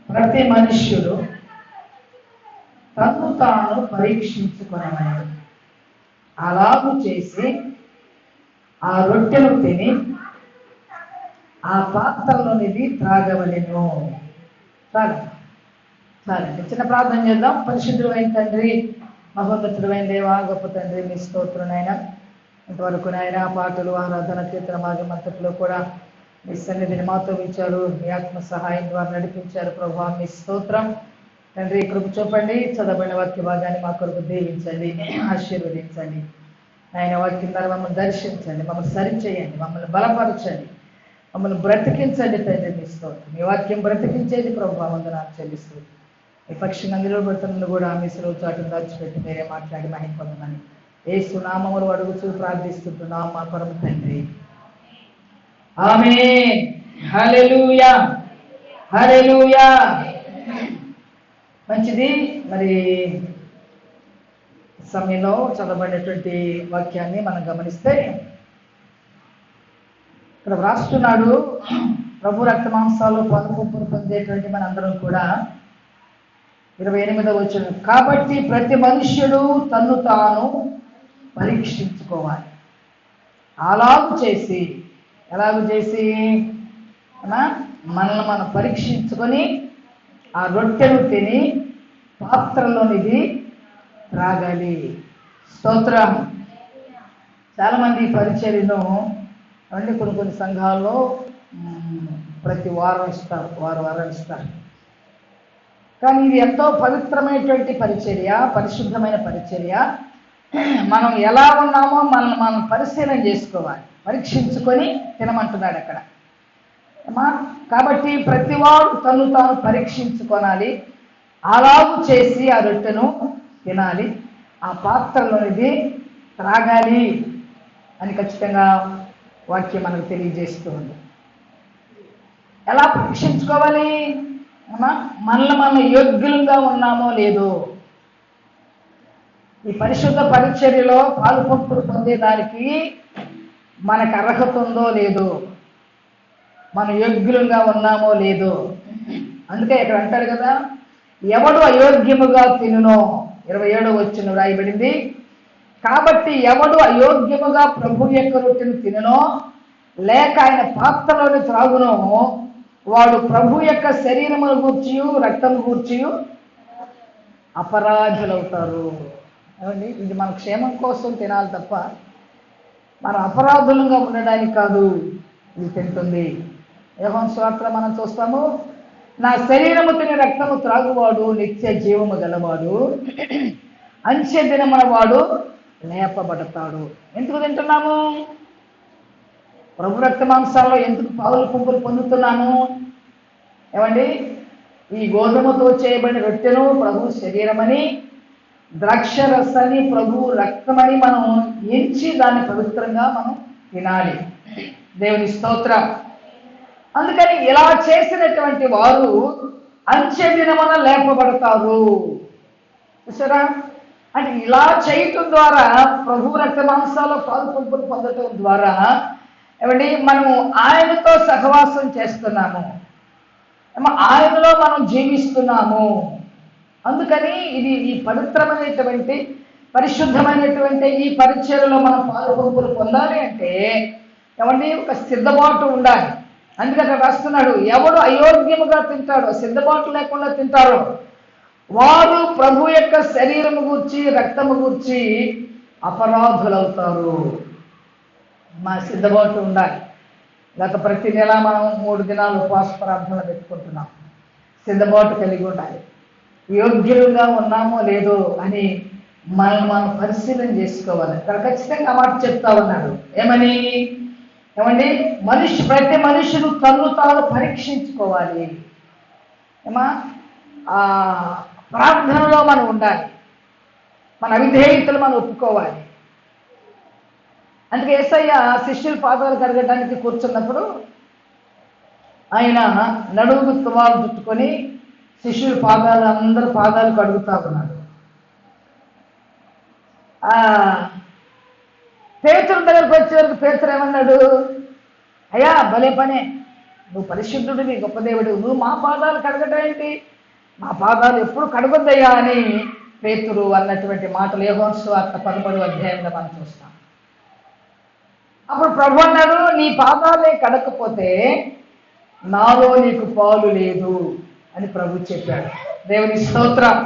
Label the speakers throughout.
Speaker 1: ప్రతి మనుష్యుడు తన్ను తాను పరీక్షించుకొనవలెను. అలాగు చేసి ఆ రొట్టెను తిని ఆ పాత్రలోనిది త్రాగవలెను. చాలండి. చిన్న ప్రార్థన చేద్దాం. పరిశుద్ధుడైన తండ్రి, మహోన్నతుడైన దేవా, గొప్ప తండ్రి, మీ స్తోత్రం నాయన. ఇంతవరకు నాయన పాటలు, ఆరాధన, కీర్తన మార్గమంతట్లో కూడా మీ సన్నిధిని మాతో ఇచ్చారు. మీ ఆత్మ సహాయం ద్వారా నడిపించారు ప్రభా. మీ స్తోత్రం తండ్రి. కృప చూపండి. చదవబడిన వాక్య భాగాన్ని మా కొరకు దీవించండి, ఆశీర్వదించండి. ఆయన వాక్యం ద్వారా మమ్మల్ని దర్శించండి, మమ్మల్ని సరిచేయండి, మమ్మల్ని బలపరచండి, మమ్మల్ని బ్రతికించండి తండ్రి. మీ స్తోత్రం. మీ వాక్యం బ్రతికించేది ప్రభా. వందనాలు చెల్లిస్తూ ఈ పక్షి నందిలో పెడుతున్న కూడా మీ సెలవు చాటును దాచిపెట్టి మీరే మాట్లాడి మహిమ పొందమని యేసు నామములో అడుగుచూ ప్రార్థిస్తుంటున్నాం మా పరమ తండ్రి. ఆమేన్. హల్లెలూయా, హల్లెలూయా. మంచిది. మరి సమయంలో చదవబడినటువంటి వాక్యాన్ని మనం గమనిస్తే ఇక్కడ వ్రాస్తున్నాడు, ప్రభు రక్త మాంసాలు పాలుపంపులు పొందేటువంటి మనందరం కూడా 28వ వచనం, కాబట్టి ప్రతి మనుష్యుడు తన్ను తాను పరీక్షించుకోవాలి. అలాగు చేసి, ఎలాగూ చేసి మనల్ని మనం పరీక్షించుకొని ఆ రొట్టెను తిని పాత్రలోనిది త్రాగాలి. స్తోత్రం. చాలామంది పరిచర్యను అంటే కొన్ని సంఘాల్లో ప్రతి వారం ఇస్తారు, వారం ఇస్తారు. కానీ ఇది ఎంతో పవిత్రమైనటువంటి పరిచర్య, పరిశుద్ధమైన పరిచర్య. మనం ఎలా ఉన్నామో మనం పరిశీలన చేసుకోవాలి, పరీక్షించుకొని తినమంటున్నాడు అక్కడ. కాబట్టి ప్రతివాడు తను తాను పరీక్షించుకోనాలి. అలాగు చేసి ఆ రొట్టెను తినాలి, ఆ పాత్రలోనిది త్రాగాలి అని ఖచ్చితంగా వాక్యం మనకు తెలియజేస్తూ ఉంది. ఎలా పరీక్షించుకోవాలి? మనల్ని మనం యోగ్యులుగా ఉన్నామో లేదో, ఈ పరిశుద్ధ పరిచర్యలో పాలుపంపులు పొందేదానికి మనకు అర్హత ఉందో లేదో, మనం యోగ్యులుగా ఉన్నామో లేదో. అందుకే ఇక్కడ అంటారు కదా, ఎవడు అయోగ్యముగా తినునో, 27వ వచనం రాయబడింది. కాబట్టి ఎవడు అయోగ్యముగా ప్రభు యొక్క రొట్టెను తినునో లేక ఆయన పాత్రలోని త్రాగునో వాడు ప్రభు యొక్క శరీరమును గూర్చి రక్తము గూర్చి అపరాధులవుతారు. ఏమండి, ఇది మన క్షేమం కోసం తినాలి తప్ప మనం అపరాధులుగా ఉండడానికి కాదు ఇది తింటుంది. యోహాను సువార్తలో మనం చూస్తాము, నా శరీరము తిని రక్తము త్రాగువాడు నిత్య జీవము గలవాడు, అంచె దినమున వాడు లేపబడతాడు. ఎందుకు తింటున్నాము? ప్రభు రక్త మాంసాల్లో ఎందుకు పావులు పువ్వులు పొందుతున్నాము? ఏమండి, ఈ గోధుమతో చేయబడిన రొట్టెను ప్రభు శరీరమని, ద్రాక్ష రసాన్ని ప్రభు రక్తమని మనం ఎంచి దాన్ని పవిత్రంగా మనం తినాలి. దేవుని స్తోత్రం. అందుకని ఇలా చేసినటువంటి వారు అంచె దినమున లేపబడతారు. చూసారా? అంటే ఇలా చేయటం ద్వారా, ప్రభు రక్త మాంసాల్లో పాలు పంపులు పొందటం ద్వారా ఏమండి మనము ఆయనతో సహవాసం చేస్తున్నాము, ఆయనలో మనం జీవిస్తున్నాము. అందుకని ఇది ఈ పవిత్రమైనటువంటి పరిశుద్ధమైనటువంటి ఈ పరిచర్యలో మనం పాలు పంపులు పొందాలి అంటే ఏమండి ఒక సిద్ధపాటు ఉండాలి. అందుకని రాస్తున్నాడు, ఎవడు అయోగ్యముగా తింటాడో, సిద్ధపాటు లేకుండా తింటారో వారు ప్రభు యొక్క శరీరము గూర్చి రక్తము గూర్చి అపరాధులవుతారు. మా సిద్ధపాటు ఉండాలి. గత ప్రతి నెల మనం 3 దినాలు ఉపవాస ప్రార్థనలు పెట్టుకుంటున్నాం. సిద్ధపాటు కలిగి ఉండాలి. యోగ్యులుగా ఉన్నామో లేదో అని మనం పరిశీలన చేసుకోవాలి. ఇక్కడ ఖచ్చితంగా మాట చెప్తా ఉన్నాడు. ఏమండి ప్రతి మనుషుడు తన్ను తాను పరీక్షించుకోవాలి. ప్రార్థనలో మనం ఉండాలి, మన అవిధేయతలు మనం ఒప్పుకోవాలి. అందుకే యేసయ్య శిష్యుల పాదాలు కడగడానికి కూర్చున్నప్పుడు ఆయన నడుము తువాలు చుట్టుకొని శిష్యుల పాదాలు, అందరి పాదాలు కడుగుతా ఉన్నాడు. పేతురు దగ్గరకు వచ్చే వరకు పేతురు ఏమన్నాడు? అయ్యా భలే పనే, నువ్వు పరిశుద్ధుడివి, గొప్ప దేవుడు, నువ్వు మా పాదాలు కడగటం ఏంటి, మా పాదాలు ఎప్పుడు కడగొద్దయ్యా అని పేతురు అన్నటువంటి మాటలు యోహాను సువార్త 13వ అధ్యాయంలో మనం చూస్తాం. అప్పుడు ప్రభు అన్నాడు, నీ పాదాలే కడకపోతే నాలో నీకు పాలు లేదు అని ప్రభు చెప్పాడు. దేవుని స్తోత్రం.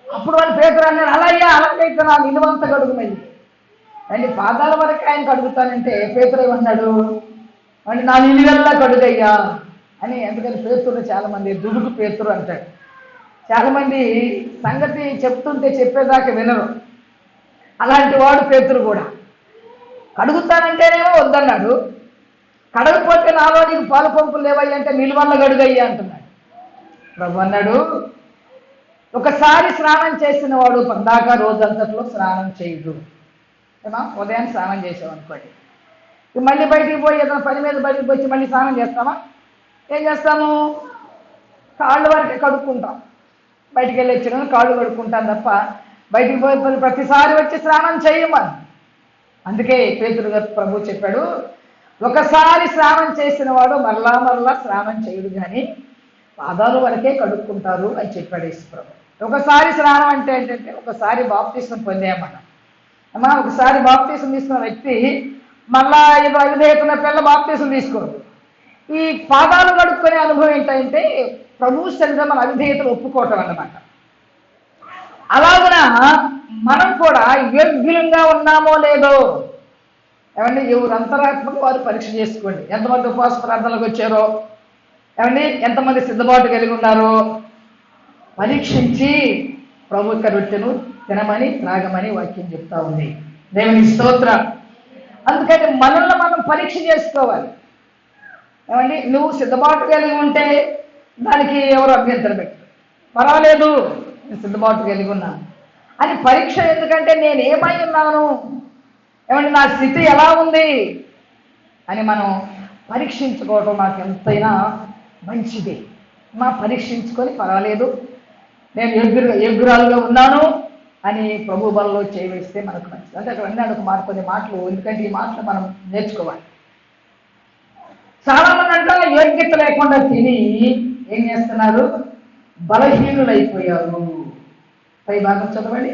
Speaker 1: అప్పుడు వాళ్ళు పేతురు అన్నాడు, అలాగైతే నా నిలువంత కడుగుమని అండి, పాదాల వరకు ఆయన కడుగుతానంటే పేతురు ఏమన్నాడు అంటే నా నిలువెల్లా కడుగయ్యా అని. ఎందుకని పేతురు చాలామంది దుడుకు పేతురు అంటాడు. చాలామంది సంగతి చెప్తుంటే చెప్పేదాకా వినరు. అలాంటి వాడు పేతురు కూడా. కడుగుతానంటేనేమో వద్దన్నాడు, కడగకపోతే నాలో నీకు పాలు పంపులు లేవయ్య అంటే నిలువల్ల కడుగయ్యా అంటున్నాడు. ప్రభు అన్నాడు, ఒకసారి స్నానం చేసిన వాడు పద్దాక రోజంతట్లో స్నానం చేయదు. ఏమా ఉదయాన్ని స్నానం చేసావు అనుకోండి, మళ్ళీ బయటికి పోయి ఏదైనా పని మీద బయటికి వచ్చి మళ్ళీ స్నానం చేస్తామా? ఏం చేస్తాము? కాళ్ళు వరకే కడుక్కుంటాం. బయటికి వెళ్ళి వచ్చిన కాళ్ళు కడుక్కుంటాం తప్ప బయటికి పోయి ప్రతిసారి వచ్చి స్నానం చేయమని. అందుకే పేతురు గారు ప్రభు చెప్పాడు, ఒకసారి స్నానం చేసిన వాడు మరలా స్నానం చేయడు కానీ పాదాలు వరకే కడుక్కుంటారు అని చెప్పాడు యేసు ప్రభు. ఒకసారి స్నానం అంటే ఏంటంటే ఒకసారి బాప్తిసం పొందామన్నా. అమ్మా, ఒకసారి బాప్తిసం తీసుకున్న వ్యక్తి మళ్ళా ఏదో అవిధేయతన పిల్ల బాప్తిసం తీసుకోరు. ఈ పాదాలు కడుక్కునే అనుభవం ఏంటంటే ప్రభు సన్నిధిలో మన అవిధేయతలు ఒప్పుకోవటం అన్నమాట. అలాగున మనం కూడా యోగ్యులంగా ఉన్నామో లేదో ఏమండి, ఎవరు అంతరాత్మకు వారు పరీక్ష చేసుకోండి. ఎంతమంది ఉపవాస ప్రార్థనలకు వచ్చారో, ఏమండి ఎంతమంది సిద్ధపాటు కలిగి ఉన్నారో పరీక్షించి ప్రభు యొక్క రొట్టెను తినమని త్రాగమని వాక్యం చెప్తా ఉంది. దేవుని స్తోత్రం. అందుకని మనల్ని మనం పరీక్ష చేసుకోవాలి. ఏమండి, నువ్వు సిద్ధపాటు కలిగి ఉంటే దానికి ఎవరు అభ్యంతరం పెట్టరు, పర్వాలేదు నేను సిద్ధపాటు కలిగి ఉన్నాను అని. పరీక్ష ఎందుకంటే నేను ఏమై ఉన్నాను, ఏమంటే నా స్థితి ఎలా ఉంది అని మనం పరీక్షించుకోవటం నాకు ఎంతైనా మంచిది. పరీక్షించుకొని పర్వాలేదు నేను యోగ్యురాలుగా ఉన్నాను అని ప్రభు బలలో చేయవేస్తే మనకు మంచిది. అంటే అక్కడ అన్నాడు కొన్ని మాటలు, ఎందుకంటే ఈ మాటలు మనం నేర్చుకోవాలి. చాలామంది అంటే యోగ్యత లేకుండా తిని ఏం చేస్తున్నారు, బలహీనులైపోయారు. పై భాగం చదవండి,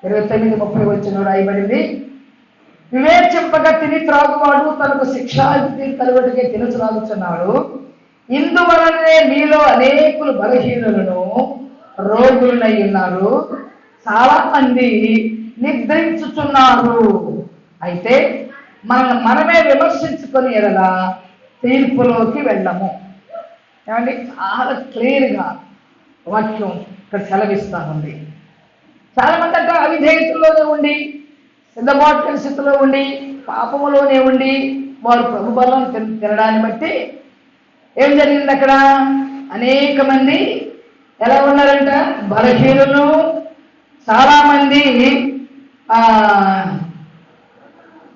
Speaker 1: 29:30 వచ్చిన రాయబడింది, వివేచింపగా తిని త్రాగువాడు తనకు శిక్షావిధి కలుగుటకే తినచున్నాడు. ఇందువలనే మీలో అనేకులు బలహీనులను రోగులై ఉన్నారు, చాలా మంది నిద్రించుచున్నారు. అయితే మనమే విమర్శించుకొని ఎడలా తీర్పులోకి వెళ్ళము. ఏమండి, చాలా క్లియర్గా వాక్యం ఇక్కడ సెలవిస్తా ఉంది. చాలా మంది అంటే అవిధేయతలోనే ఉండి, సిద్ధపాటు స్థితిలో ఉండి, పాపములోనే ఉండి వారు ప్రభు బలం తినడాన్ని బట్టి ఏం జరిగింది అక్కడ, అనేక మంది ఎలా ఉన్నారంట, బలహీనులు. చాలా మంది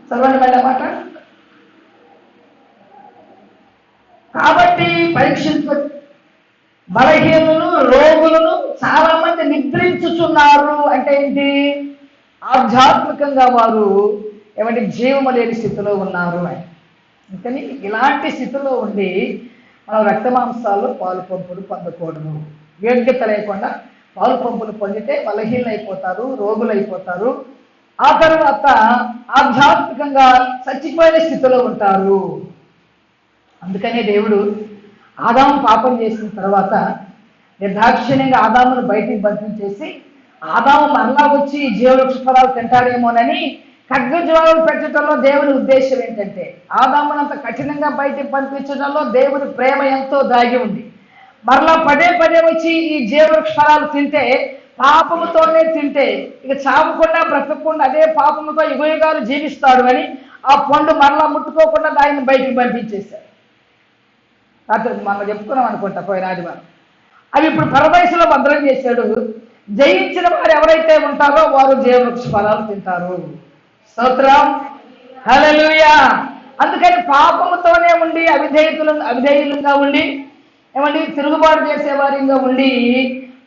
Speaker 1: చదవండి మళ్ళీ మాట. కాబట్టి పరీక్షించు, బలహీనులు రోగులను చాలా మంది నిద్రించుచున్నారు. అంటే ఏంటి, ఆధ్యాత్మికంగా వారు ఏమంటే జీవము లేని స్థితిలో ఉన్నారు అని. అందుకని ఇలాంటి స్థితిలో ఉండి మనం రక్త మాంసాలు పాలు పంపులు పొందకూడదు. యోగ్యత లేకుండా పాలు పంపులు పొందితే బలహీనైపోతారు, రోగులైపోతారు. ఆ తర్వాత ఆధ్యాత్మికంగా చచ్చిపోయిన స్థితిలో ఉంటారు. అందుకనే దేవుడు ఆదాము పాపం చేసిన తర్వాత నిర్దాక్షిణ్యంగా ఆదామును బయటికి బంధించేసి ఆదాము మరలా వచ్చి జీవవృక్ష ఫలాలు తింటాడేమోనని ఖడ్గజ్వాలలు పెట్టడంలో దేవుని ఉద్దేశం ఏంటంటే ఆదామునంత కఠినంగా బయటికి పంపించడంలో దేవుని ప్రేమ ఎంతో దాగి ఉంది. మరలా పదే వచ్చి ఈ జీవవృక్ష ఫలాలు తింటే, పాపముతోనే తింటే ఇక చావకుండా బ్రతకకుండా అదే పాపముతో యుగయుగాలు జీవిస్తాడు అని ఆ పండు మరలా ముట్టుకోకుండా దాన్ని బయటికి పంపించేశారు. రాత్రి మనం చెప్పుకున్నాం అనుకుంటా పోయిన ఆదివారం. అవి ఇప్పుడు పరవయసులో భద్రం చేశాడు. జయించిన వారు ఎవరైతే ఉంటారో వారు జీవవృక్ష ఫలాలు తింటారు. స్తోత్రం, హల్లెలూయా. అందుకని పాపముతోనే ఉండి అవిధేయులుగా ఉండి ఏమండి తిరుగుబాటు చేసేవారిగా ఉండి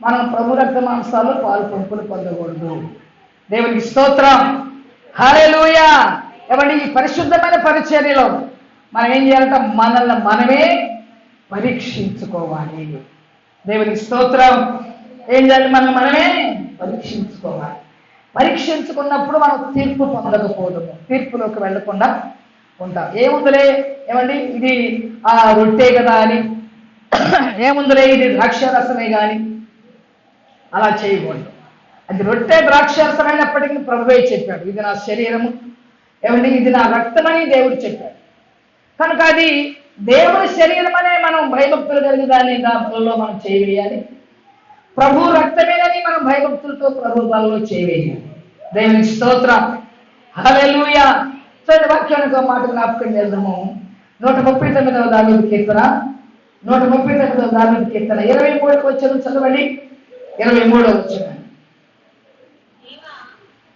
Speaker 1: మనం ప్రభు రక్త మాంసాలు పాలు పంపులు పొందకూడదు. దేవునికి స్తోత్రం, హల్లెలూయా. ఏమండి ఈ పరిశుద్ధమైన పరిచర్యలో మనం ఏం చేయాలంట? మనల్ని మనమే పరీక్షించుకోవాలి. దేవునికి స్తోత్రం. ఏం చేయాలి? మనమే పరీక్షించుకోవాలి. పరీక్షించుకున్నప్పుడు మనం తీర్పు పొందకపోవడము, తీర్పులోకి వెళ్లకుండా ఉంటాం. ఏముందిలే, ఏమండి ఇది రొట్టె కదా అని, ఏముందిలే ఇది ద్రాక్షారసమే కానీ అలా చేయకూడదు. అది రొట్టె ద్రాక్షారసమైనప్పటికీ ప్రభువే చెప్పాడు, ఇది నా శరీరము, ఏమండి ఇది నా రక్తమని దేవుడు చెప్పాడు. కనుక అది దేవుని శరీరం అనే మనం భయభక్తులు కలిగి దాన్ని దానిలో మనం చేయవేయాలి. ప్రభు రక్తమేనని మనం భయభక్తులతో ప్రభు బలలో చేయవేయాలి. దేవుని స్తోత్రం. హల్లెలూయా. చూడండి, వాక్యానికి మాట జ్ఞాపకం చేద్దాము. 139వ దావీదు కీర్తన, 139వ దావీదు కీర్తన 23వ వచనం చదవండి. 23వ వచనం.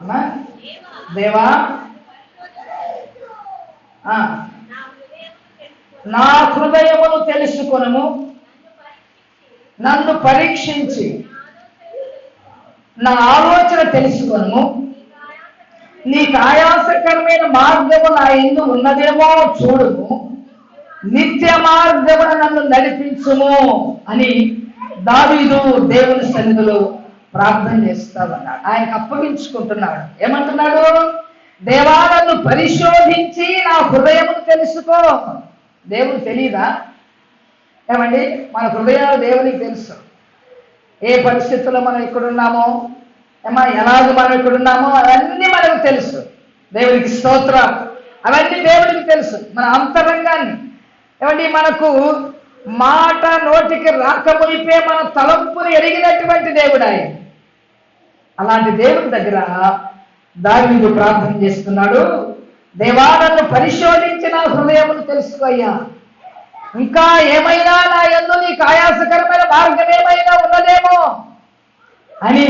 Speaker 1: అమ్మా, దేవా నా హృదయమును తెలుసుకొనుము, నన్ను పరీక్షించి నా ఆలోచన తెలుసుకొనుము, నీకు ఆయాసకరమైన మార్గము నా యందు ఉన్నదేమో చూడుము, నిత్య మార్గమున నన్ను నడిపించుము అని దావీదు దేవుని సన్నిధిలో ప్రార్థన చేస్తామన్నాడు. ఆయనకు అప్పగించుకుంటున్నాడు. ఏమంటున్నాడు? దేవా నన్ను పరిశోధించి నా హృదయమును తెలుసుకో. దేవుడు తెలియదా? ఏమండి, మన హృదయాలు దేవునికి తెలుసు. ఏ పరిస్థితుల్లో మనం ఇక్కడున్నామో, ఎలాగ మనం ఇక్కడున్నామో అవన్నీ మనకు తెలుసు. దేవునికి స్తోత్రం. అవన్నీ దేవుడికి తెలుసు. మన అంతరంగాన్ని, ఏమండి, మనకు మాట నోటికి రాకమునిపే మన తలంపుని ఎరిగినటువంటి దేవుడు ఆయన. అలాంటి దేవుడి దగ్గర దావీదు ప్రార్థన చేస్తున్నాడు. దేవా నన్ను పరిశోధించిన హృదయమును తెలుసుకోయ్యా, ఇంకా ఏమైనా నా యందు నీకు ఆయాసకరమైన మార్గం ఏమైనా ఉన్నదేమో అని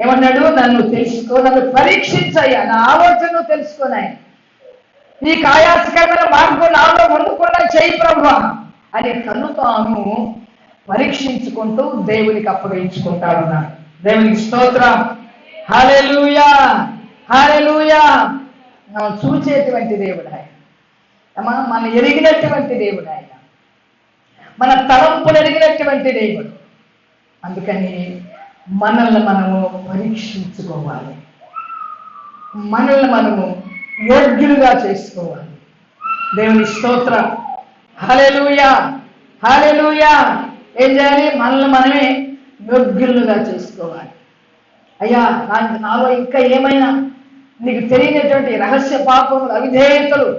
Speaker 1: ఏమన్నాడు? నన్ను తెలుసుకో, నన్ను పరీక్షించయ్యా, నా ఆలోచనను తెలుసుకోనాయి, నీకు ఆయాసకరమైన మార్గం నాలో ఉండకుండా చేయి ప్రభువా అని తను తాను పరీక్షించుకుంటూ దేవునికి అప్పగించుకుంటాడు. దేవునికి స్తోత్రం. హల్లెలూయా, హల్లెలూయా. మనం చూచేటువంటి దేవుడు ఆయన, మన ఎరిగినటువంటి దేవుడు ఆయన, మన తలంపులు ఎరిగినటువంటి దేవుడు. అందుకని మనల్ని మనము పరీక్షించుకోవాలి, మనల్ని మనము యోగ్యులుగా చేసుకోవాలి. దేవుని స్తోత్రం. హల్లెలూయా, హల్లెలూయా. ఏం చేయాలి? మనల్ని మనమే యోగ్యులుగా చేసుకోవాలి. అయ్యా, నాలో ఇంకా ఏమైనా నీకు తెలియనటువంటి రహస్య పాపములు, అవిధేయతలు,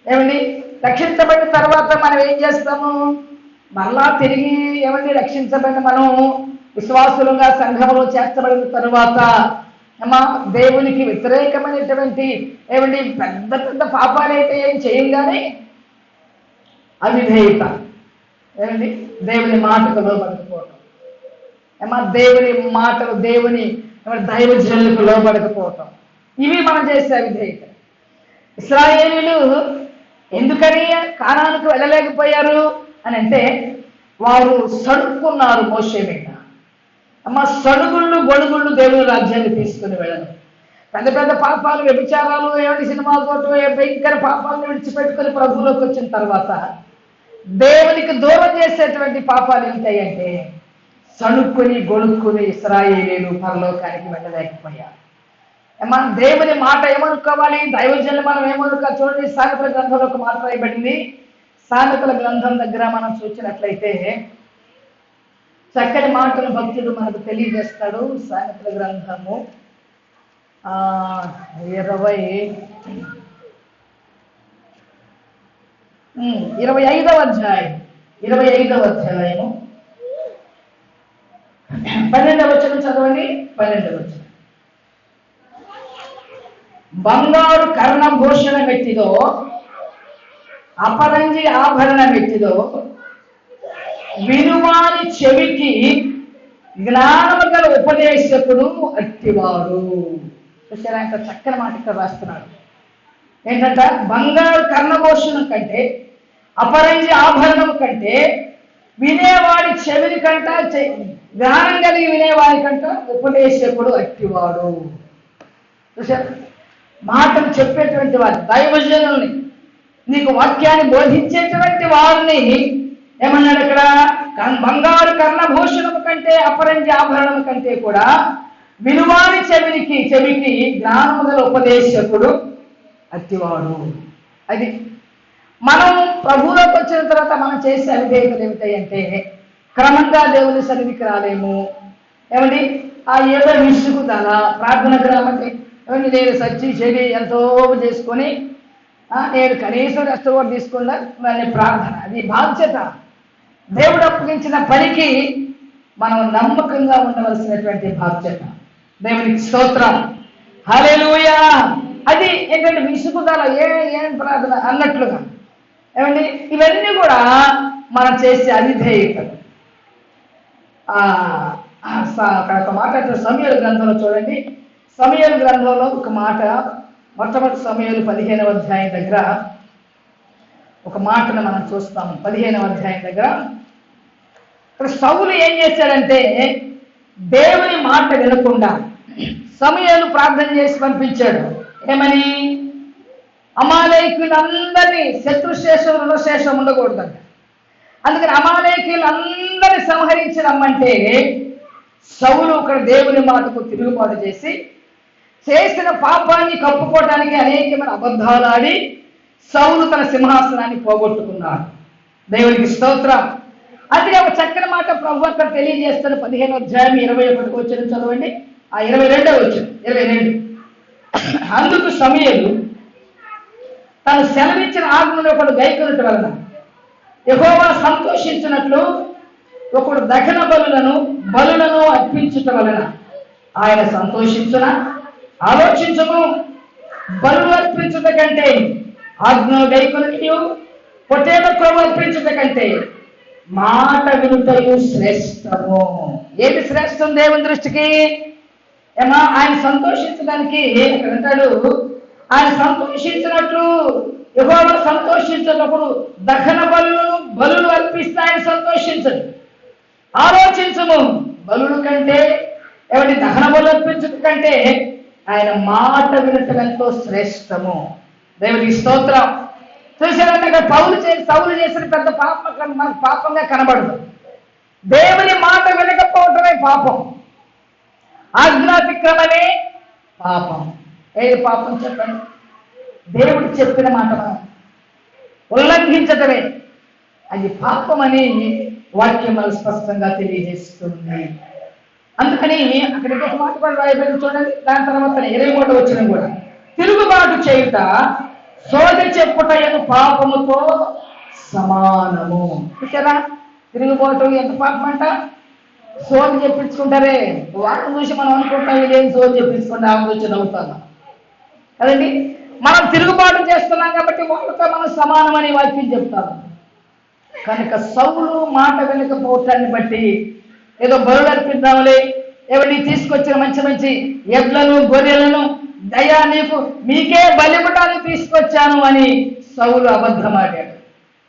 Speaker 1: ఏమండి, రక్షించబడిన తర్వాత మనం ఏం చేస్తాము? మరలా తిరిగి రక్షించబడిన మనం విశ్వాసులుగా సంఘములో చేర్చబడిన తర్వాత దేవునికి వ్యతిరేకమైనటువంటి పెద్ద పెద్ద పాపాలైతే ఏం చేయం కానీ అవిధేయత, దేవుని మాటకు లోబడకపోవటం, దేవుని మాటలు, దేవుని దైవజనులకు లోబడకపోవటం, ఇవి మనం చేసే అవిధేయత. ఇశ్రాయేలీయులు ఎందుకని కానానుకు వెళ్ళలేకపోయారు అని అంటే, వారు సడుక్కున్నారు మోషే మీద. సడుగుళ్ళు గొడుగుళ్ళు దేవుని రాజ్యాన్ని తీసుకుని వెళ్ళరు. పెద్ద పెద్ద పాపాలు, వ్యభిచారాలు, సినిమాలతో భయంకర పాపాలను విడిచిపెట్టుకుని ప్రభువులోకి వచ్చిన తర్వాత దేవునికి దూరం చేసేటువంటి పాపాలు ఏంటంటే, సణుక్కుని గొడుక్కుని ఇశ్రాయేలీయులు పరలోకానికి వెళ్ళలేకపోయారు. దేవుని మాట ఏమనుకోవాలి? దైవజనులు మనం ఏమనుకోవాలి? చూడండి, సామెతల గ్రంథంలో ఒక మాట రాయబడింది. సామెతల గ్రంథం దగ్గర మనం చూసినట్లయితే చక్కని మాటలు భక్తుడు మనకు తెలియజేస్తాడు. సామెతల గ్రంథము 25వ అధ్యాయం 12వ వచనం చదవండి. 12వ వచనం. బంగారు కర్ణభూషణ మెట్టిదో, అపరంజి ఆభరణ మెట్టిదో, వినువాని చెవికి జ్ఞానము గల ఉపదేశకుడు అట్టివాడు. చూసారా, ఇంత చక్కని మాట ఇక్కడ రాస్తున్నాడు. ఏంటంట? బంగారు కర్ణభూషణం కంటే, అపరంజి ఆభరణం కంటే, వినేవాడి చెవిని కంట, జ్ఞానం కలిగి వినేవాడి కంట ఉపదేశకుడు అట్టివాడు. చూసారా, మాటలు చెప్పేటువంటి వారు, దైవజనుల్ని, నీకు వాక్యాన్ని బోధించేటువంటి వారిని ఏమన్నాడు అక్కడ? బంగారు కర్ణభూషణము కంటే అపరంజి ఆభరణము కంటే కూడా విలువాని చెవికి జ్ఞానము గల ఉపదేశకుడు అతివాడు. అది మనం ప్రభువులోకి వచ్చిన తర్వాత మనం చేసే అవిధేయతలు ఏమిటాయంటే, క్రమంగా దేవుని సన్నిధికి రాలేము. ఏమండి ఏదో విసుగుదల ప్రార్థన గ్రామంటే ఏమండి నేను సచ్చి చెడి ఎంతో చేసుకొని నేను కనీసం రెస్ట్ కూడా తీసుకున్నా ప్రార్థన, అది బాధ్యత. దేవుడు అప్పగించిన పనికి మనం నమ్మకంగా ఉండవలసినటువంటి బాధ్యత. దేవునికి స్తోత్రం, హల్లెలూయా. అది ఏంటంటే విసుగుదల ఏం ప్రార్థన అన్నట్లుగా. ఏమండి ఇవన్నీ కూడా మనం చేసే అవిధేయతలు. అక్కడ ఒక మాట సమూయేలు గ్రంథంలో చూడండి. సమూయేలు గ్రంథంలో ఒక మాట, మొట్టమొదటి సమూయేలు 15వ అధ్యాయం దగ్గర ఒక మాటను మనం చూస్తాము. 15వ అధ్యాయం దగ్గర ఇక్కడ సౌలు ఏం చేశాడంటే, దేవుని మాట వినకుండా సమూయేలు ప్రార్థన చేసి పంపించాడు. ఏమని? అమాలేకీయులందరినీ, శత్రుశేషం రుణశేషం ఉండకూడదంట. అందుకని అమాలేకీయులందరినీ సంహరించి రమ్మంటే సౌలు ఇక్కడ దేవుని మాటకు తిరుగుబాటు చేసి చేసిన పాపాన్ని కప్పుకోవడానికి అనేకమైన అబద్ధాలు ఆడి సౌలు తన సింహాసనాన్ని పోగొట్టుకున్నాడు. దేవునికి స్తోత్రం. అందుకే ఒక చక్కని మాట ప్రభు అక్కడ తెలియజేస్తాడు. 15వ అధ్యాయం 21వ వచనం చదవండి. 22వ వచనం 22. అందుకు సమూయేలు తను సెలవిచ్చిన ఆజ్ఞను ఒకడు గైకొనుట వలన యెహోవా సంతోషించినట్లు ఒకడు దహన బలులను అర్పించుట వలన ఆయన సంతోషించున. ఆలోచించము, బలులు అర్పించుట కంటే ఆజ్ఞను గైకొనుటయు పొట్టేల క్రొవ్వు అర్పించుట కంటే మాట వినుటయు శ్రేష్టము. ఏది శ్రేష్టం దేవుని దృష్టికి? ఏమా ఆయన సంతోషించడానికి ఇక్కడ అంటాడు, ఆయన సంతోషించినట్లు యెహోవా సంతోషించినప్పుడు దహన బలులు అర్పిస్తే ఆయన సంతోషించడు. ఆలోచించము, బలుల కంటే ఎవరి దహన బలు అర్పించడం కంటే ఆయన మాట వినటం ఎంతో శ్రేష్టము. దేవునికి స్తోత్రం. చూసారంటే సౌలు చేసిన పెద్ద పాపం మనకు పాపంగా కనబడదు. దేవుని మాట వినకపోవటమే పాపం. ఆజ్ఞాతిక్రమమే పాపం. ఏది పాపం చెప్పండి? దేవుడు చెప్పిన మాట మనం ఉల్లంఘించటమే అది పాపం అని వాక్యం మనకు స్పష్టంగా తెలియజేస్తుంది. అందుకని అక్కడికి ఒక మాట కూడా రాయబడి చూడండి. దాని తర్వాత 23వ వచనం కూడా, తిరుగుబాటు చేయుట సోది చెప్పుటయను పాపముతో సమానము. చూసారా? తిరుగుబాటు ఎంత పాపం అంట? సోది చెప్పించుకుంటారే. వాళ్ళని చూసి మనం అనుకుంటాం ఇదేం సోది చెప్పించుకుంటే ఆమె చూసి నవ్వుతాను కదండి. మనం తిరుగుబాటు చేస్తున్నాం కాబట్టి వాళ్ళతో మనం సమానమని వాక్యం చెప్తాము. కనుక సౌలు మాట వినకపోవటాన్ని బట్టి ఏదో బరువు అర్పిద్దాంలే, ఎవరి తీసుకొచ్చిన మంచి ఎడ్లను గొర్రెలను దయా మీకే బలిపటాన్ని తీసుకొచ్చాను అని సౌలు అబద్ధమాడాడు.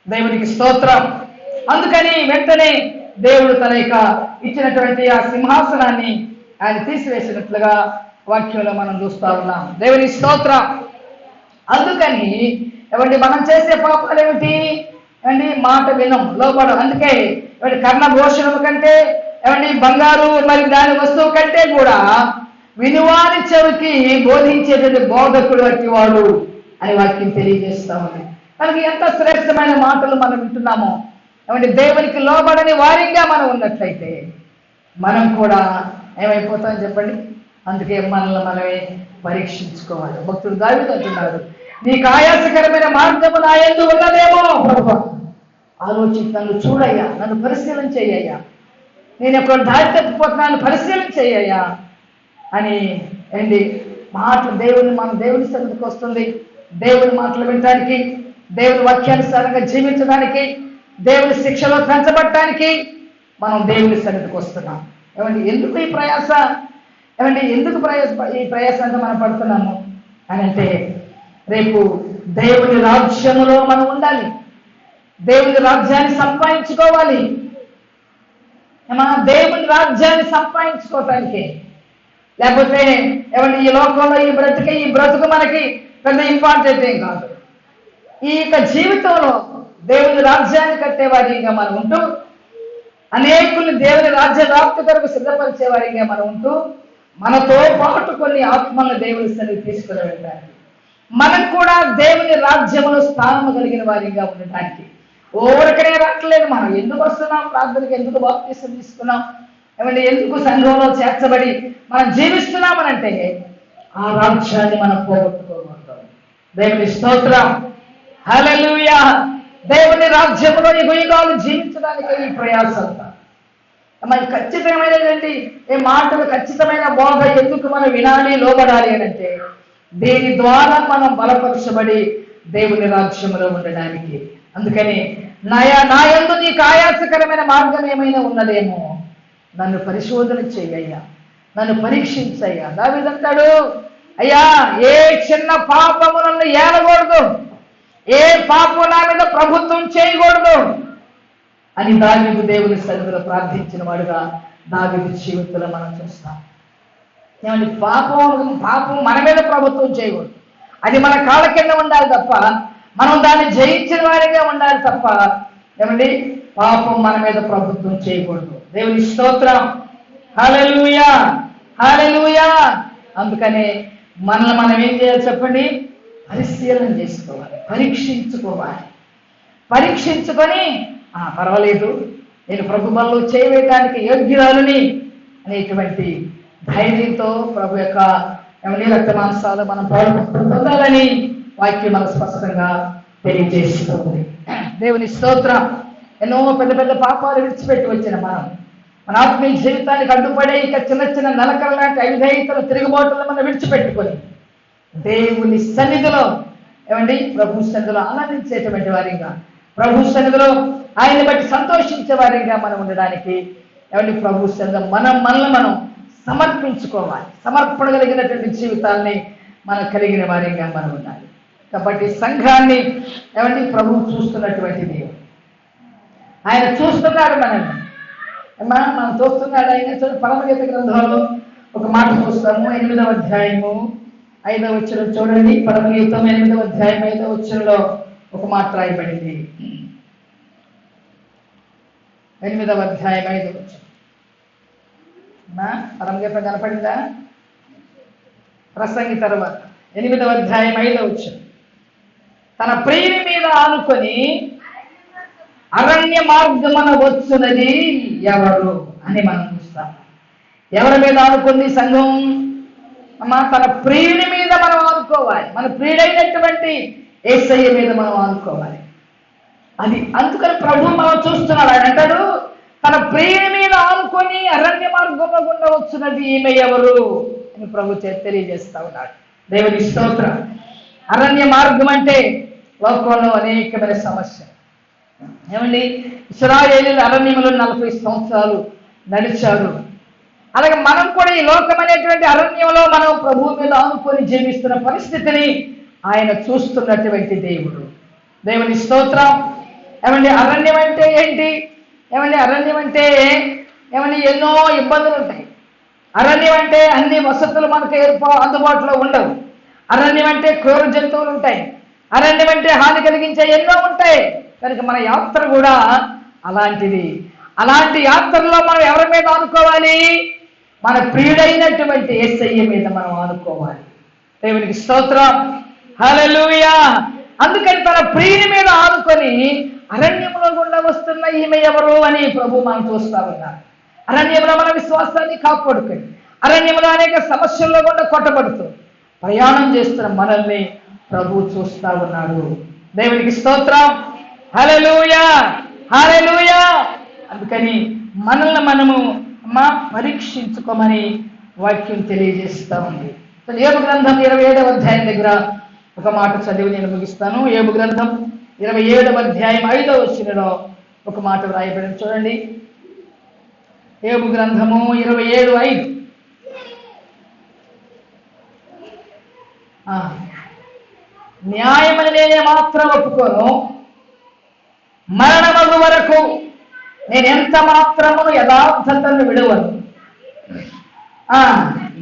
Speaker 1: దేవునికి స్తోత్రం. అందుకని వెంటనే దేవుడు తన ఇచ్చినటువంటి ఆ సింహాసనాన్ని ఆయన తీసివేసినట్లుగా వాక్యంలో మనం చూస్తా ఉన్నాం. దేవునికి స్తోత్రం. అందుకని ఏమండి మనం చేసే పాపాలు ఏమిటి? ఏమండి మాట వినం, లోపడం. అందుకే ఏమండి కర్ణభూషణం కంటే ఏమండి బంగారు మరి దాని వస్తువు కంటే కూడా వినువాని చెవికి బోధించేటువంటి బోధకుడు అట్టి వాడు అని వాక్యం తెలియజేస్తా ఉంది. మనకి ఎంత శ్రేష్టమైన మాటలు మనం వింటున్నామో. ఏమంటే దేవునికి లోబడని వారిగా మనం ఉన్నట్లయితే మనం కూడా ఏమైపోతామని చెప్పండి. అందుకే మనల్ని మనమే పరీక్షించుకోవాలి. భక్తుడు దావీదు అంటున్నాడు, నీకు ఆయాసకరమైన మార్గము నా యందు ఉన్నదేమో ప్రభువా, ఆలోచించి నన్ను చూడయ్యా, నన్ను పరిశీలన చేయ్యా, నేను ఎక్కడ దారి తప్పిపోతున్నాను పరిశీలన చేయ్యా అని ఏంటి మాటలు దేవుని సన్నిధికి వస్తుంది. దేవుని మాటలు వినడానికి, దేవుని వాక్యానుసారంగా జీవించడానికి, దేవుని శిక్షలో పెంచబడటానికి మనం దేవుని సన్నిధికి వస్తున్నాం. ఏమండి ఎందుకు ఈ ప్రయాస? ఏమండి ఎందుకు ఈ ప్రయాస అంతా మనం పడుతున్నాము అని అంటే, రేపు దేవుని రాజ్యములో మనం ఉండాలి. దేవుని రాజ్యాన్ని సంపాదించుకోవాలి. దేవుని రాజ్యాన్ని సంపాదించుకోవటానికి. లేకపోతే ఏమంటే ఈ లోకంలో ఈ బ్రతుకు మనకి పెద్ద ఇంపార్టెంట్ ఏం కాదు. ఈ యొక్క జీవితంలో దేవుని రాజ్యాన్ని కట్టేవారిగా మనం ఉంటూ, అనేకుల్ని దేవుని రాజ్య వ్యాప్తి కొరకు సిద్ధపరిచేవారిగా మనం ఉంటూ, మనతో పాటు కొన్ని ఆత్మలను దేవుని సన్నిధికి తీసుకుని వెళ్ళడానికి, మనం కూడా దేవుని రాజ్యంలో స్థానం కలిగిన వారిగా ఉండడానికి. ఊరికనే రావట్లేదు. మనం ఎందుకు వస్తున్నాం ప్రార్థనకి, ఎందుకు బాప్తీసం తీసుకున్నాం, ఏమంటే ఎందుకు సంఘంలో చేర్చబడి మనం జీవిస్తున్నామనంటే ఆ రాజ్యాన్ని మనం పోగొట్టుకోకూడదు. దేవుని స్తోత్రం, హల్లెలూయా. దేవుని రాజ్యంలో యుగాలు జీవించడానికి ఈ ప్రయాసంతా మరి ఖచ్చితమైనటువంటి ఏ మాటలు, ఖచ్చితమైన బోధ ఎందుకు మనం వినాలి, లోబడాలి అని అంటే దీని ద్వారా మనం బలపరచబడి దేవుని రాజ్యంలో ఉండడానికి. అందుకని నా యందు నీకు ఆయాసకరమైన మార్గం ఏమైనా ఉన్నదేమో నన్ను పరిశోధన చెయ్యయ్యా, నన్ను పరీక్షించయ్యా. దావీదంటాడు, అయ్యా ఏ చిన్న పాపము నన్ను ఏలకూడదు, ఏ పాపం నా మీద ప్రభుత్వం చేయకూడదు అని దావీదు దేవుని సన్నిధిలో ప్రార్థించిన వాడుగా దావీదు జీవితంలో మనం చూస్తాం. ఏమండి, పాపం మన మీద ప్రభుత్వం చేయకూడదు. అది మన కాళ్ళ కింద ఉండాలి తప్ప, మనం దాన్ని జయించిన వారిగా ఉండాలి తప్ప, ఏమండి పాపం మన మీద ప్రభుత్వం చేయకూడదు. దేవుని స్తోత్రం, హల్లెలూయా, హల్లెలూయా. అందుకనే మనల్ని మనం ఏం చేయాలి చెప్పండి? పరిశీలన చేసుకోవాలి, పరీక్షించుకోవాలి. పరీక్షించుకొని పర్వాలేదు, నేను ప్రభు బలలో చేయవేయడానికి యోగ్యురాలని అనేటువంటి ధైర్యంతో ప్రభు యొక్క ఏమని రక్త మాంసాలు మనం పొందాలని వాక్యం మనకు స్పష్టంగా తెలియజేస్తుంది. దేవుని స్తోత్రం. ఎన్నో పెద్ద పెద్ద పాపాలు విడిచిపెట్టి వచ్చిన మన ఆత్మీయ జీవితానికి అడ్డుపడే ఇక చిన్న చిన్న నలకల లాంటి అవిధేయతల తిరుగుబాటులను మనం విడిచిపెట్టుకొని దేవుని సన్నిధిలో ఏమండి ప్రభు సన్నిధిలో ఆనందించేటువంటి వారిగా, ప్రభు సన్నిధిలో ఆయన్ని బట్టి సంతోషించే వారిగా మనం ఉండడానికి ఏమండి ప్రభు సన్నిధిలో మనల్ని మనం సమర్పించుకోవాలి. సమర్పణ కలిగినటువంటి జీవితాన్ని మనం కలిగిన వారిగా మనం ఉండాలి. కాబట్టి సంఘాన్ని ఏమండి ప్రభువు చూస్తున్నటువంటి దేవుడు, ఆయన చూస్తున్నాడు మనల్ని. మనం చూస్తున్నాడు ఆయన. పరమగీత గ్రంథంలో ఒక మాట చూస్తాము, 8వ అధ్యాయము 5వ వచనం చూడండి. పరమగీతం 8వ అధ్యాయం 5వ వచనంలో ఒక మాట రాయబడింది. 8వ అధ్యాయం 5వ వచనం. పరమగీతం కనపడిందా? ప్రసంగి తర్వాత 8వ అధ్యాయం 5వ వచనం. తన ప్రియుని మీద ఆనుకొని అరణ్య మార్గమున వచ్చునది ఎవరు అని మనం చూస్తాం. ఎవరి మీద ఆనుకుంది సంఘం? తన ప్రియుని మీద మనం ఆనుకోవాలి. మన ప్రియుడైనటువంటి యేసయ్య మీద మనం ఆనుకోవాలి. అది అందుకని ప్రభు మనం చూస్తున్నాడు. ఆయన అంటాడు, తన ప్రియుని మీద ఆనుకొని అరణ్య మార్గంలో గుండా వచ్చున్నది ఈమె ఎవరు అని ప్రభు తెలియజేస్తా ఉన్నాడు. దేవుని స్తోత్రం. అరణ్య మార్గం అంటే లోకంలో అనేకమైన సమస్య. ఏమండి, ఇశ్రాయేలీయులు అరణ్యంలో 40 సంవత్సరాలు నడిచారు. అలాగే మనం కూడా ఈ లోకం అనేటువంటి అరణ్యంలో మనం ప్రభువు మీద ఆనుకొని జీవిస్తున్న పరిస్థితిని ఆయన చూస్తున్నటువంటి దేవుడు. దేవుని స్తోత్రం. ఏమండి, అరణ్యం అంటే ఏంటి? ఏమండి, అరణ్యం అంటే ఏమండి ఎన్నో ఇబ్బందులు ఉంటాయి. అరణ్యం అంటే అన్ని వసతులు మనకు అందుబాటులో ఉండవు. అరణ్యం అంటే క్రూర జంతువులు ఉంటాయి. అరణ్యం అంటే హాని కలిగించే ఎన్నో ఉంటాయి. కనుక మన యాత్ర కూడా అలాంటిది. అలాంటి యాత్రలో మనం ఎవరి మీద ఆనుకోవాలి? మన ప్రియుడైనటువంటి యేసయ్య మీద మనం ఆనుకోవాలి. దేవునికి స్తోత్రం, హల్లెలూయా. అందుకని తన ప్రియుని మీద ఆనుకొని అరణ్యంలో గుండా వస్తున్న ఈమె ఎవరు అని ప్రభు మనం చూస్తా ఉన్నారు. అరణ్యంలో మన విశ్వాసాన్ని కాపాడుకొని అరణ్యంలో అనేక సమస్యల్లో గుండా కొట్టబడుతూ ప్రయాణం చేస్తున్న మనల్ని ప్రభు చూస్తా ఉన్నాడు. దేవునికి స్తోత్రం, హల్లెలూయా, హల్లెలూయా. అందుకని మనల్ని మనము పరీక్షించుకోమని వాక్యం తెలియజేస్తా ఉంది. యోబు గ్రంథం 27వ అధ్యాయం దగ్గర ఒక మాట చదివి నేను ముగిస్తాను. యోబు గ్రంథం 27వ అధ్యాయం 5వ వచనంలో ఒక మాట రాయబడింది చూడండి. యోబు గ్రంథము 27:5. న్యాయమని నేనే మాత్రం ఒప్పుకోను, మరణమగు వరకు నేను ఎంత మాత్రము యథార్థతను విడువను.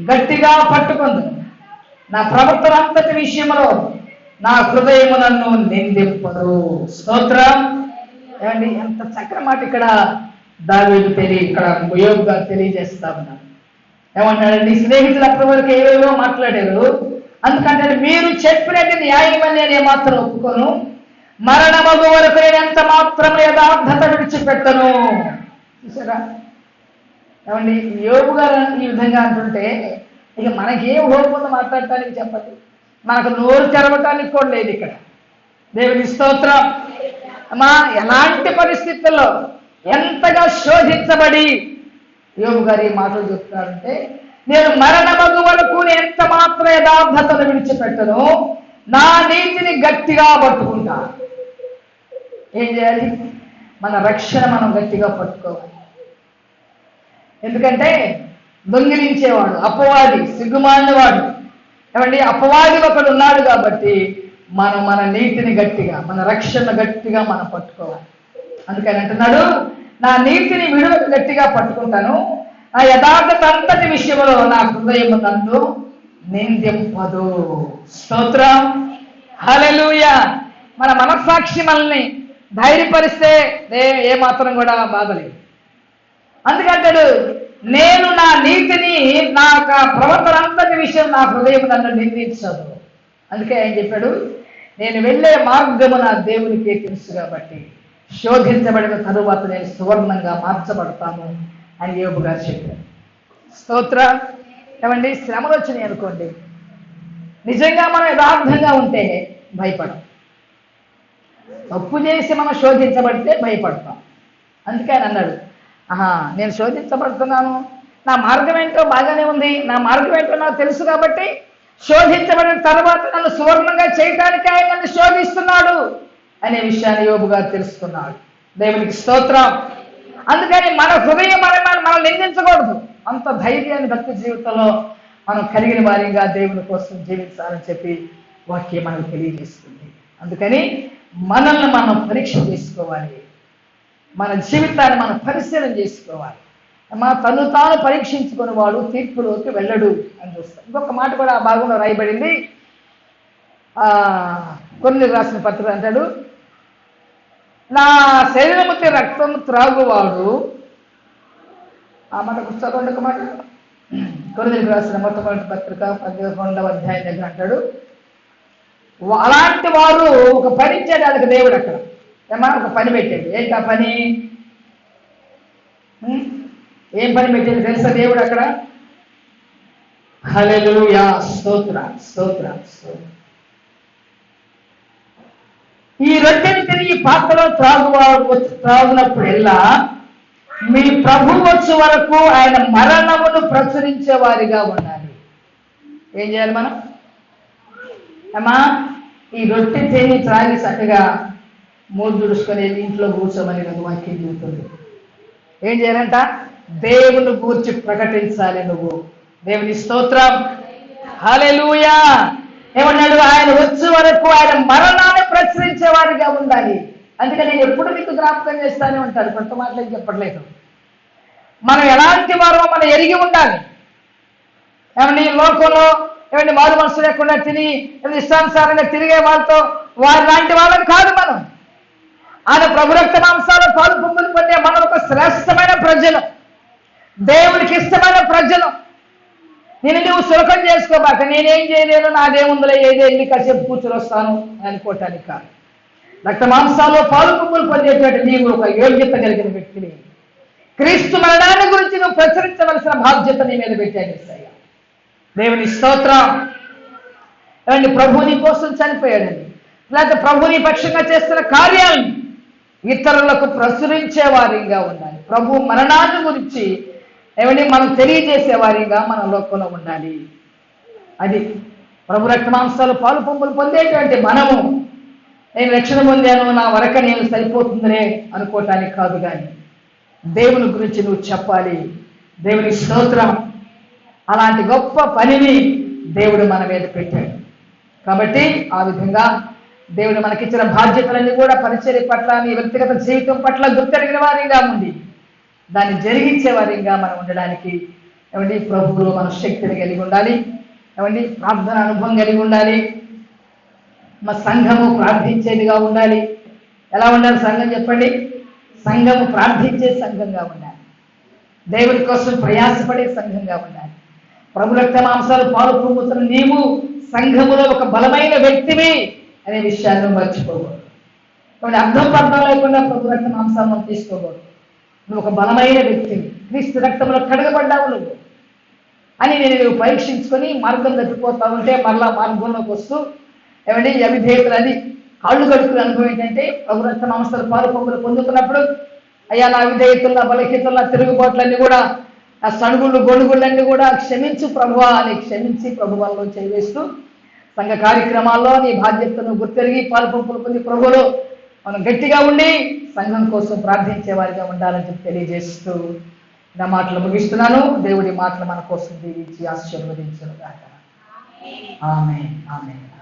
Speaker 1: గట్టిగా పట్టుకుంది నా ప్రవర్తన అంతటి విషయంలో నా హృదయము నన్ను నిందింపదు. స్తోత్రం. ఏమండి, ఎంత చక్కని మాట ఇక్కడ దావీదు ఇక్కడ యోబు గారు తెలియజేస్తా ఉన్నారు. ఏమన్నాడు? నీ స్నేహితులు అప్పటి వరకు ఏవేవో మాట్లాడారు, అందుకంటే మీరు చెప్పినట్టు న్యాయమని నేను ఏమాత్రం ఒప్పుకోను, మరణమగు వరకు నేను ఎంత మాత్రం యథార్థత విడిచిపెట్టను. చూసారా? ఏమండి, యోబు గారు ఈ విధంగా అంటుంటే ఇక మనకేం హోప్ ఉందో మాట్లాడటానికి చెప్పండి. మనకు నోరు తెరవటానికి కూడా లేదు ఇక్కడ. దేవుని స్తోత్రం. అమ్మా, ఎలాంటి పరిస్థితుల్లో ఎంతగా శోధించబడి యోబు గారు ఈ మాటలు చెప్తున్నారంటే, నేను మరణమగు వరకు ఎంత మాత్రం యథార్థతను విడిచిపెట్టను, నా నీతిని గట్టిగా పట్టుకుంటా. ఏం చేయాలి? మన రక్షణ మనం గట్టిగా పట్టుకోవాలి. ఎందుకంటే దొంగిలించేవాడు, అపవాది, సిగ్గుమాలినవాడు, ఏమండి, అపవాది ఒకడు ఉన్నాడు కాబట్టి మనం మన నీతిని గట్టిగా, మన రక్షణ గట్టిగా మనం పట్టుకోవాలి. అందుకని అంటున్నాడు, నా నీతిని విడువకు గట్టిగా పట్టుకుంటాను, ఆ యథార్థత అంతటి విషయంలో నా హృదయం నన్ను నిందింపదు. స్తోత్రం. హల్లెలూయా. మన మనస్సాక్షి మనల్ని ధైర్యపరిస్తే ఏమాత్రం కూడా బాధలేదు. అందుకంటాడు, నేను నా నీతిని, నా ప్రవర్తన అంతటి విషయం నా హృదయం నన్ను నిందించదు. అందుకే ఆయన చెప్పాడు, నేను వెళ్ళే మార్గము నా దేవునికే తెలుసు కాబట్టి శోధించబడిన తరువాత నేను సువర్ణంగా మార్చబడతాను అని యోబు గారు చెప్పారు. స్తోత్ర. ఏమండి, శ్రమలు వచ్చినాయి అనుకోండి, నిజంగా మనం యథార్థంగా ఉంటే భయపడం. తప్పు చేసి మనం శోధించబడితే భయపడతాం. అందుకే ఆయన అన్నాడు, నేను శోధించబడుతున్నాను, నా మార్గం ఏంటో బాగానే ఉంది, నా మార్గం ఏంటో నాకు తెలుసు కాబట్టి శోధించబడిన తర్వాత నన్ను సువర్ణంగా చేయటానికి ఆయన నన్ను శోధిస్తున్నాడు అనే విషయాన్ని యోబు గారు తెలుసుకున్నాడు. దేవునికి స్తోత్రం. అందుకని మన హృదయం మనం నిందించకూడదు. అంత ధైర్యాన్ని భక్తి జీవితంలో మనం కలిగిన వారిగా దేవుని కోసం జీవించాలని చెప్పి వాక్యం మనకు తెలియజేస్తుంది. అందుకని మనల్ని మనం పరీక్ష చేసుకోవాలి, మన జీవితాన్ని మనం పరిశీలన చేసుకోవాలి. తను తాను పరీక్షించుకుని వాడు తీర్పులోకి వెళ్ళడు అని చూస్తాం. ఇంకొక మాట కూడా ఆ భాగంలో రాయబడింది. కొన్ని రాసిన పత్రిక అంటాడు, నా శరీరముతి రక్తం త్రాగువాడు, ఆ మాట చదవండి ఒక మాట. కొన్ని రాసిన మొట్టమొదటి పత్రిక 11వ అధ్యాయం దగ్గర అంటాడు, అలాంటి వారు ఒక పని ఇచ్చాడు వాళ్ళకి దేవుడు. అక్కడ ఒక పని పెట్టాడు. ఏంటి ఆ పని? ఏం పని పెట్టాడు తెలుసా దేవుడు అక్కడ? హల్లెలూయా. స్తోత్ర స్తోత్ర స్తోత్ర. ఈ రొట్టెని తిరిగి పాత్రలో త్రాగునప్పుడెల్లా మీ ప్రభు వచ్చు వరకు ఆయన మరణమును ప్రచురించే వారిగా ఉండాలి. ఏం చేయాలి మనం? ఈ రొట్టె తిని త్రాగి చక్కగా మూడు దుడుచుకొని ఇంట్లో కూర్చోమని వాక్యం చెబుతుంది. ఏం చేయాలంట? దేవుని గూర్చి ప్రకటించాలి నువ్వు. దేవుని స్తోత్రం. హల్లెలూయా. ఏమన్నాడు? ఆయన వచ్చే వరకు ఆయన మరణాన్ని ప్రచురించే వారిగా ఉండాలి. అందుకని నేను ఎప్పుడు మీకు జ్ఞాపకం చేస్తానే ఉంటాను, కొత్త మాటలు చెప్పట్లేదు. మనం ఎలాంటి వారో మనం ఎరిగి ఉండాలి. ఏమండి, లోకంలో ఏమండి మారు మనసు లేకుండా తిని ఇష్టానుసారంగా తిరిగే వాళ్ళతో వారి లాంటి వాళ్ళని కాదు మనం. ఆయన ప్రభు రక్త మాంసాలు పాలు పొంగులు పొందే మనం ఒక శ్రేష్టమైన ప్రజలు, దేవుడికి ఇష్టమైన ప్రజలు. నువ్వు సులకం చేసుకోబాక, నేనేం చేయలేను, నాదేముందులో ఏదో వెళ్ళి కాసేపు కూర్చొని వస్తాను అనుకోవటానికి కాదు. రక్త మాంసాలు పాలు పొంగులు పొందేటువంటి నీవు ఒక యోగ్యత కలిగిన వ్యక్తిని. క్రీస్తు మరణాన్ని గురించి నువ్వు ప్రచురించవలసిన బాధ్యత నీ మీద పెట్టాను యేసయ్య. దేవుని స్తోత్రం. ఏమండి, ప్రభు నీ కోసం చనిపోయాడండి, లేకపోతే ప్రభు నీ పక్షంగా చేస్తున్న కార్యాలను ఇతరులకు ప్రచురించే వారిగా ఉండాలి. ప్రభు మరణాన్ని గురించి ఏమండి మనం తెలియజేసే వారిగా మన లోకంలో ఉండాలి. అది ప్రభు రక్త మాంసాలు పాలు పొంగులు పొందేటువంటి మనము నేను రక్షణ పొందాను, నా వరక నేను సరిపోతుందనే అనుకోవటానికి కాదు, కానీ దేవుని గురించి నువ్వు చెప్పాలి. దేవుని స్తోత్రం. అలాంటి గొప్ప పనిని దేవుడు మన మీద పెట్టాడు. కాబట్టి ఆ విధంగా దేవుడు మనకిచ్చిన బాధ్యతలన్నీ కూడా పరిచర్య పట్ల, నీ వ్యక్తిగత జీవితం పట్ల గుర్తెరిగిన వారిగా ఉంది దాన్ని జరిగించే వారిగా మనం ఉండడానికి ఏమండి ప్రభువులో మన శక్తిని కలిగి ఉండాలి. ఏమండి ప్రార్థన అనుభవం కలిగి ఉండాలి. మా సంఘము ప్రార్థించేదిగా ఉండాలి. ఎలా ఉండాలి సంఘం చెప్పండి? సంఘము ప్రార్థించే సంఘంగా ఉండాలి. దేవుని కోసం ప్రయాసపడే సంఘంగా ఉండాలి. ప్రభు రక్త మాంసాలు పాలు పొందుతున్న నీవు సంఘములో ఒక బలమైన వ్యక్తివి అనే విషయాన్ని మర్చిపోకూడదు. కాబట్టి అర్థం పర్థం లేకుండా ప్రభు రక్త మాంసాలను తీసుకోకూడదు. నువ్వు ఒక బలమైన వ్యక్తివి, క్రీస్తు రక్తంలో కడగబడ్డావు నువ్వు అని నేను పరీక్షించుకొని మార్గం తప్పిపోతా ఉంటే మరలా మార్గంలోకి వస్తూ ఏమంటే ఈ అవిధేయతలని కాళ్ళు కడుక్కునే అనుభవం ఏంటంటే ప్రభు రక్త మాంసాలు పాలు పొంగులు పొందుతున్నప్పుడు అయ్యా నా అవిధేయతలు, నా బలహీనతలు, నా తిరుగుబాట్లన్నీ కూడా, ఆ సణుగుళ్ళు గొడుగుళ్ళన్నీ కూడా క్షమించు ప్రభువా అని క్షమించి ప్రభువాల్లో చేవేస్తూ సంఘ కార్యక్రమాల్లో నీ బాధ్యతను గుర్తెరిగి పాలు పంపులు పొంది ప్రభువులో మనం గట్టిగా ఉండి సంఘం కోసం ప్రార్థించే వారిగా ఉండాలని చెప్పి తెలియజేస్తూ నా మాటలు ముగిస్తున్నాను. దేవుడి మాటలు మన కోసం దీవించి ఆశీర్వదించును గాక. ఆమేన్. ఆమేన్.